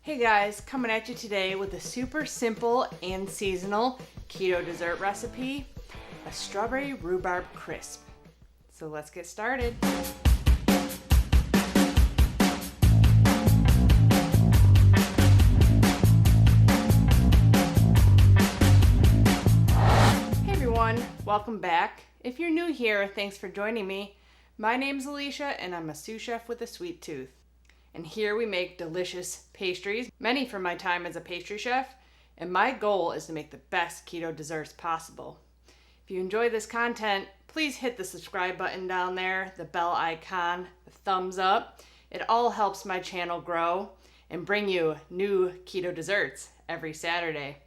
Hey guys, coming at you today with a super simple and seasonal keto dessert recipe, a strawberry rhubarb crisp. So let's get started. Hey everyone, welcome back. If you're new here, thanks for joining me. My name's Alicia and I'm a sous chef with a sweet tooth. And here we make delicious pastries, many from my time as a pastry chef, and my goal is to make the best keto desserts possible. If you enjoy this content, please hit the subscribe button down there, the bell icon, the thumbs up. It all helps my channel grow and bring you new keto desserts every Saturday.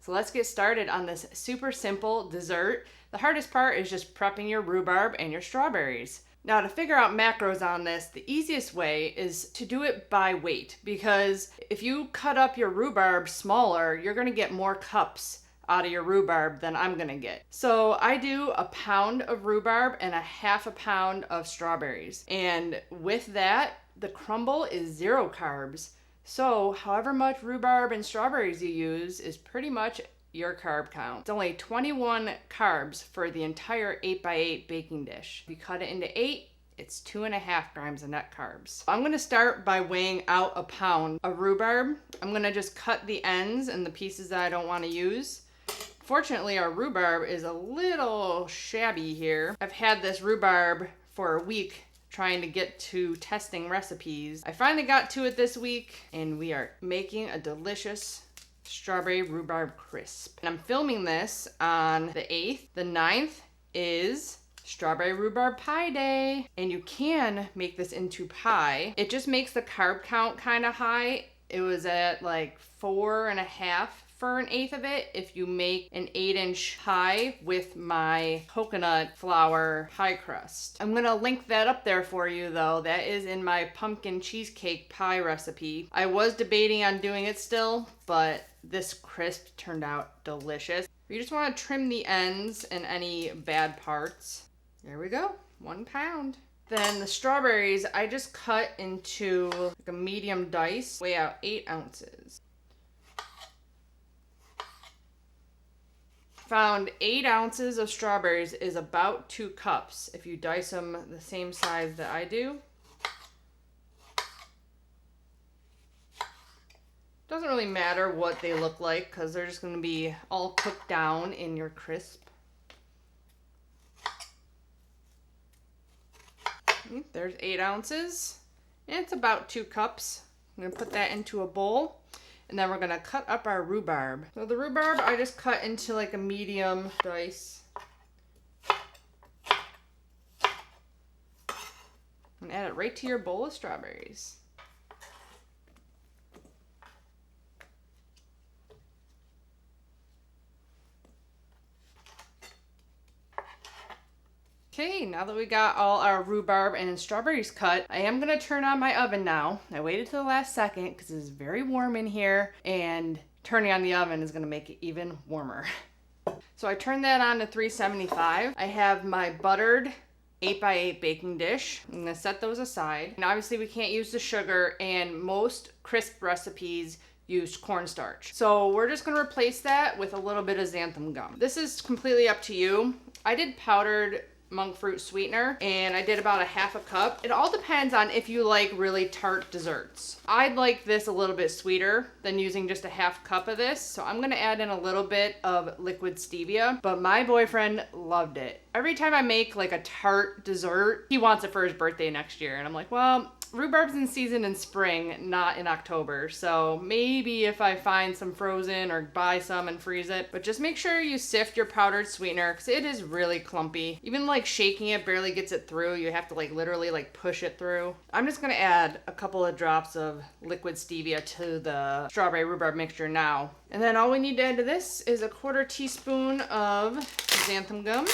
So let's get started on this super simple dessert. The hardest part is just prepping your rhubarb and your strawberries. Now, to figure out macros on this, the easiest way is to do it by weight, because if you cut up your rhubarb smaller, you're going to get more cups out of your rhubarb than I'm going to get. So I do a pound of rhubarb and a half a pound of strawberries. And with that, the crumble is 0 carbs. So however much rhubarb and strawberries you use is pretty much your carb count. It's only 21 carbs for the entire 8x8 baking dish. If you cut it into 8, it's 2.5 grams of net carbs. I'm gonna start by weighing out a pound of rhubarb. I'm gonna just cut the ends and the pieces that I don't wanna use. Fortunately, our rhubarb is a little shabby here. I've had this rhubarb for a week trying to get to testing recipes. I finally got to it this week and we are making a delicious strawberry rhubarb crisp. And I'm filming this on the 8th. The 9th is strawberry rhubarb pie day. And you can make this into pie. It just makes the carb count kind of high. It was at like 4.5 for an eighth of it if you make an 8-inch pie with my coconut flour pie crust. I'm gonna link that up there for you though. That is in my pumpkin cheesecake pie recipe. I was debating on doing it still, but this crisp turned out delicious. You just want to trim the ends and any bad parts. There we go, 1 pound. Then the strawberries, I just cut into like a medium dice, weigh out 8 ounces. Found 8 ounces of strawberries is about 2 cups if you dice them the same size that I do. Doesn't really matter what they look like because they're just going to be all cooked down in your crisp. There's 8 ounces and it's about 2 cups. I'm going to put that into a bowl. And then we're gonna cut up our rhubarb. So the rhubarb I just cut into like a medium dice. And add it right to your bowl of strawberries. Okay, now that we got all our rhubarb and strawberries cut, I am gonna turn on my oven now. I waited till the last second because it's very warm in here and turning on the oven is gonna make it even warmer. So I turned that on to 375. I have my buttered 8x8 baking dish. I'm gonna set those aside. And obviously we can't use the sugar and most crisp recipes use cornstarch. So we're just gonna replace that with a little bit of xanthan gum. This is completely up to you. I did powdered monkfruit sweetener and I did about a half a cup. It all depends on if you like really tart desserts. I'd like this a little bit sweeter than using just a half cup of this, so I'm gonna add in a little bit of liquid stevia, but my boyfriend loved it. Every time I make like a tart dessert, he wants it for his birthday next year and I'm like, well, rhubarb's in season in spring, not in October. So maybe if I find some frozen or buy some and freeze it. But just make sure you sift your powdered sweetener because it is really clumpy. Even like shaking it barely gets it through. You have to like literally like push it through. I'm just gonna add a couple of drops of liquid stevia to the strawberry rhubarb mixture now. And then all we need to add to this is a 1/4 teaspoon of xanthan gum.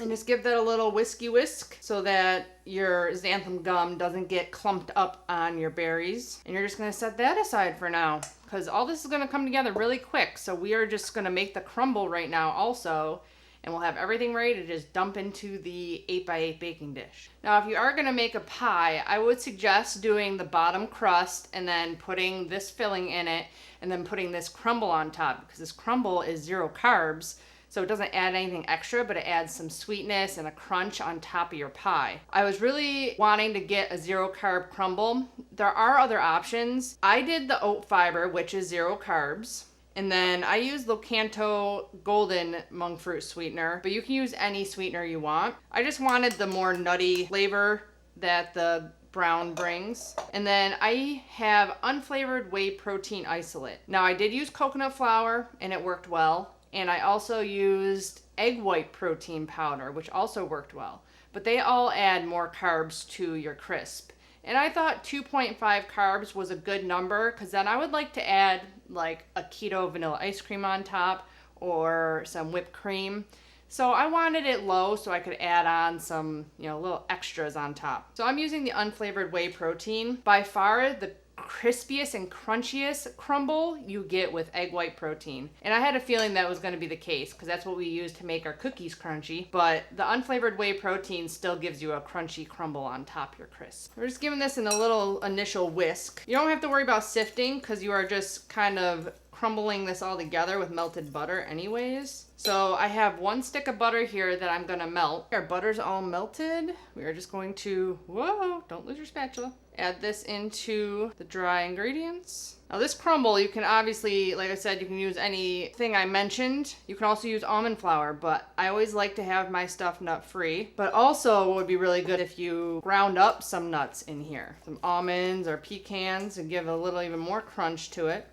And just give that a little whisk so that your xanthan gum doesn't get clumped up on your berries. And you're just gonna set that aside for now because all this is gonna come together really quick. So we are just gonna make the crumble right now also. And we'll have everything ready to just dump into the 8x8 baking dish. Now, if you are gonna make a pie, I would suggest doing the bottom crust and then putting this filling in it and then putting this crumble on top, because this crumble is 0 carbs, so it doesn't add anything extra, but it adds some sweetness and a crunch on top of your pie. I was really wanting to get a 0 carb crumble. There are other options. I did the Oat Fiber, which is 0 carbs. And then I use Lakanto Golden Monkfruit sweetener, but you can use any sweetener you want. I just wanted the more nutty flavor that the brown brings. And then I have unflavored whey protein isolate. Now I did use coconut flour and it worked well. And I also used egg white protein powder, which also worked well. But they all add more carbs to your crisp. And I thought 2.5 carbs was a good number, because then I would like to add like a keto vanilla ice cream on top or some whipped cream. So I wanted it low so I could add on some, little extras on top. So I'm using the unflavored whey protein. By far the crispiest and crunchiest crumble you get with egg white protein. And I had a feeling that was going to be the case, because that's what we use to make our cookies crunchy. But the unflavored whey protein still gives you a crunchy crumble on top of your crisp. We're just giving this in a little initial whisk. You don't have to worry about sifting, because you are just kind of crumbling this all together with melted butter anyways. So I have 1 stick of butter here that I'm gonna melt. Our butter's all melted. We are just going to, whoa, don't lose your spatula. Add this into the dry ingredients. Now this crumble, you can obviously, like I said, you can use anything I mentioned. You can also use almond flour, but I always like to have my stuff nut-free. But also, what would be really good if you ground up some nuts in here. Some almonds or pecans and give a little even more crunch to it.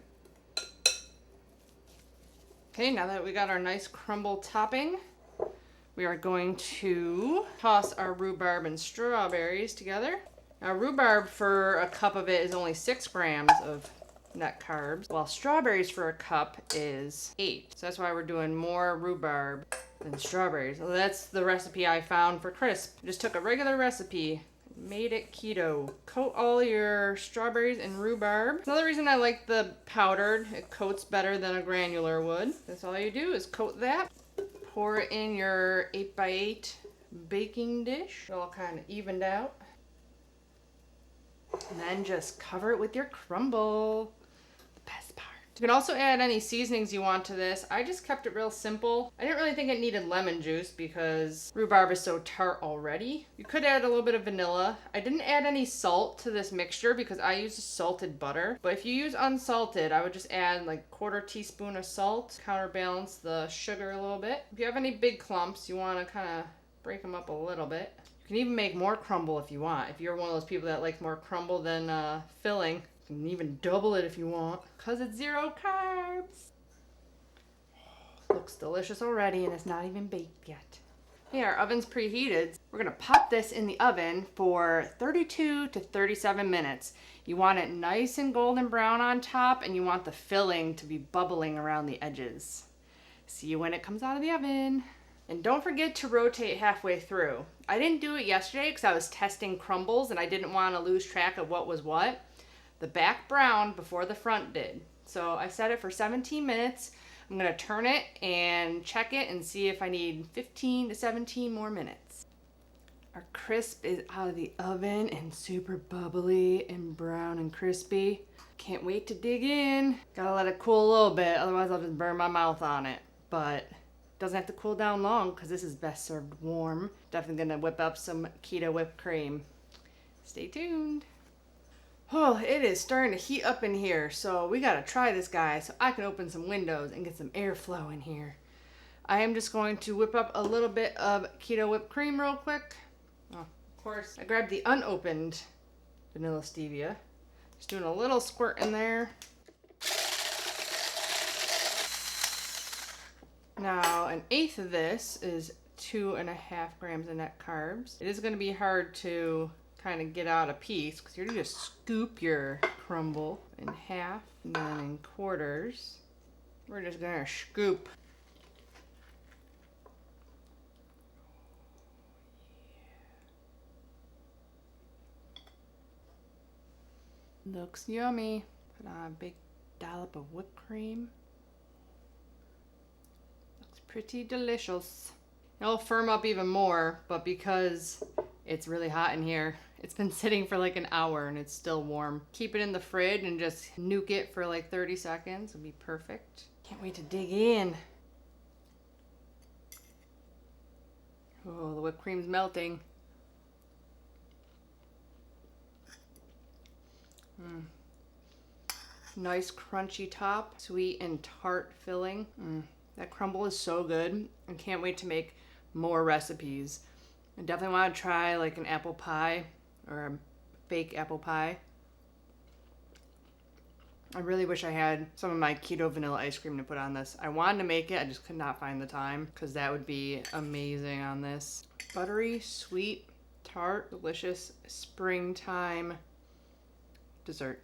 Okay, now that we got our nice crumble topping, we are going to toss our rhubarb and strawberries together. Now rhubarb for a cup of it is only 6 grams of net carbs, while strawberries for a cup is 8. So that's why we're doing more rhubarb than strawberries. So that's the recipe I found for crisp. Just took a regular recipe, made it keto. Coat all your strawberries in rhubarb. Another reason I like the powdered, it coats better than a granular would. That's all you do is coat that. Pour it in your 8x8 baking dish. All kind of evened out. And then just cover it with your crumble. The best part. You can also add any seasonings you want to this. I just kept it real simple. I didn't really think it needed lemon juice because rhubarb is so tart already. You could add a little bit of vanilla. I didn't add any salt to this mixture because I used salted butter. But if you use unsalted, I would just add like 1/4 teaspoon of salt, counterbalance the sugar a little bit. If you have any big clumps, you want to kind of break them up a little bit. You can even make more crumble if you want. If you're one of those people that likes more crumble than filling, you can even double it if you want, because it's 0 carbs. Looks delicious already, and it's not even baked yet. Okay, our oven's preheated. We're gonna pop this in the oven for 32 to 37 minutes. You want it nice and golden brown on top, and you want the filling to be bubbling around the edges. See you when it comes out of the oven. And don't forget to rotate halfway through. I didn't do it yesterday because I was testing crumbles and I didn't want to lose track of what was what. The back browned before the front did. So I set it for 17 minutes. I'm going to turn it and check it and see if I need 15 to 17 more minutes. Our crisp is out of the oven and super bubbly and brown and crispy. Can't wait to dig in. Gotta let it cool a little bit, otherwise I'll just burn my mouth on it. But doesn't have to cool down long because this is best served warm. Definitely gonna whip up some keto whipped cream. Stay tuned. Oh, it is starting to heat up in here, so we gotta try this guy so I can open some windows and get some airflow in here. I am just going to whip up a little bit of keto whipped cream real quick. Oh, of course, I grabbed the unopened vanilla stevia. Just doing a little squirt in there. Now, 1/8 of this is 2.5 grams of net carbs. It is going to be hard to kind of get out a piece because you're going to just scoop your crumble in half and then in quarters. We're just going to scoop. Looks yummy. Put on a big dollop of whipped cream. Pretty delicious. It'll firm up even more, but because it's really hot in here, it's been sitting for like an hour and it's still warm. Keep it in the fridge and just nuke it for like 30 seconds. It'll be perfect. Can't wait to dig in. Oh, the whipped cream's melting. Nice crunchy top, sweet and tart filling. That crumble is so good. I can't wait to make more recipes. I definitely want to try like an apple pie or a fake apple pie. I really wish I had some of my keto vanilla ice cream to put on this. I wanted to make it, I just could not find the time because that would be amazing on this. Buttery, sweet, tart, delicious springtime dessert.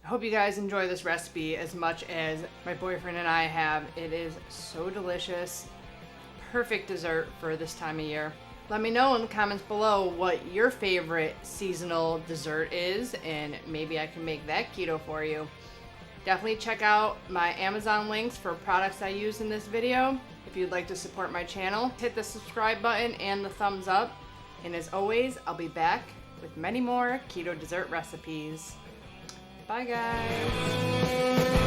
I hope you guys enjoy this recipe as much as my boyfriend and I have. It is so delicious. Perfect dessert for this time of year. Let me know in the comments below what your favorite seasonal dessert is, and maybe I can make that keto for you. Definitely check out my Amazon links for products I use in this video. If you'd like to support my channel, hit the subscribe button and the thumbs up. And as always, I'll be back with many more keto dessert recipes. Bye guys.